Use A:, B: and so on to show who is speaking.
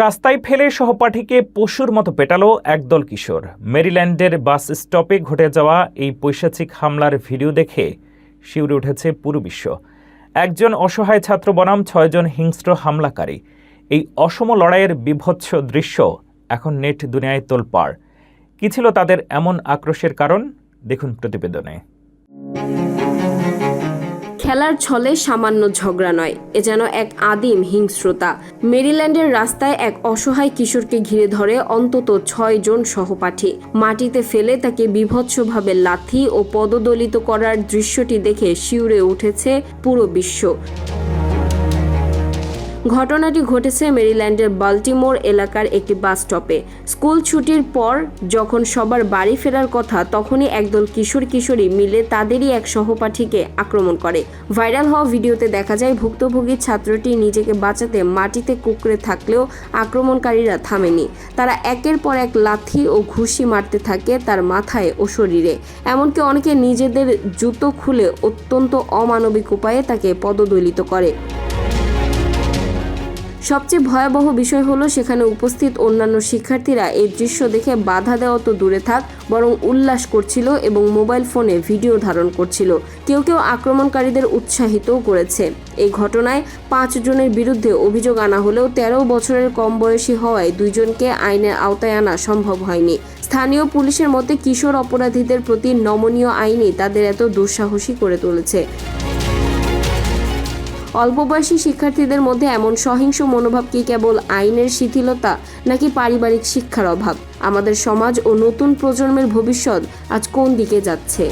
A: রাস্তায় ফেলে সহপাঠীকে পশুর মতো পেটালো একদল কিশোর। মেরিল্যান্ডের বাস স্টপে ঘটে যাওয়া এই পৈশাচিক হামলার ভিডিও দেখে শিউরে উঠেছে পুরো বিশ্ব। একজন অসহায় ছাত্র বনাম ৬ জন হিংস্র হামলাকারী। এই অসম লড়াইয়ের বীভৎস দৃশ্য এখন নেট দুনিয়ায় তোলপাড়। কি ছিল তাদের এমন আক্রোশের কারণ, দেখুন প্রতিবেদনে।
B: খেলার ছলে সামান্য ঝগড়া নয়, এ যেন এক আদিম হিংস্রতা। মেরিল্যান্ডের রাস্তায় এক অসহায় কিশোরকে ঘিরে ধরে অন্তত ৬ জন সহপাঠী। মাটিতে ফেলে তাকে বীভৎসভাবে লাথি ও পদদলিত করার দৃশ্যটি দেখে শিউরে উঠেছে পুরো বিশ্ব। ঘটনাটি ঘটেছে মেরিল্যান্ডের বাল্টিমোর এলাকার একটি বাস স্টপে। স্কুল ছুটির পর যখন সবার বাড়ি ফেরার কথা, তখনই একদল কিশোর কিশোরী মিলে তাদেরই এক সহপাঠীকে আক্রমণ করে। ভাইরাল হওয়া ভিডিওতে দেখা যায় ভুক্তভোগী ছাত্রটি নিজেকে বাঁচাতে মাটিতে কুঁকড়ে থাকলেও আক্রমণকারীরা থামেনি। তারা একের পর এক লাথি ও ঘুষি মারতে থাকে তার মাথায় ও শরীরে। এমনকি অনেকে নিজেদের জুতো খুলে অত্যন্ত অমানবিক উপায়ে তাকে পদদলিত করে। সবচেয়ে ভয়াবহ বিষয় হলো, সেখানে উপস্থিত অন্যান্য শিক্ষার্থীরা এই দৃশ্য দেখে বাধা দেওয়া তো দূরে থাক, বরং উল্লাস করছিল এবং মোবাইল ফোনে ভিডিও ধারণ করছিল। কেউ কেউ আক্রমণকারীদের উৎসাহিতও করেছে। এই ঘটনায় ৫ জনের বিরুদ্ধে অভিযোগ আনা হলেও ১৩ বছরের কম বয়সী হওয়ায় ২ জনকে আইনের আওতায় আনা সম্ভব হয়নি। স্থানীয় পুলিশের মতে, কিশোর অপরাধীদের প্রতি নমনীয় আইনই তাদের এত দুঃসাহসী করে তুলেছে। অল্প বয়সী শিক্ষার্থীদের মধ্যে এমন সহিংস মনোভাব কি কেবল আইনের শিথিলতা, নাকি পারিবারিক শিক্ষার অভাব? আমাদের সমাজ ও নতুন প্রজন্মের ভবিষ্যৎ আজ কোন দিকে যাচ্ছে?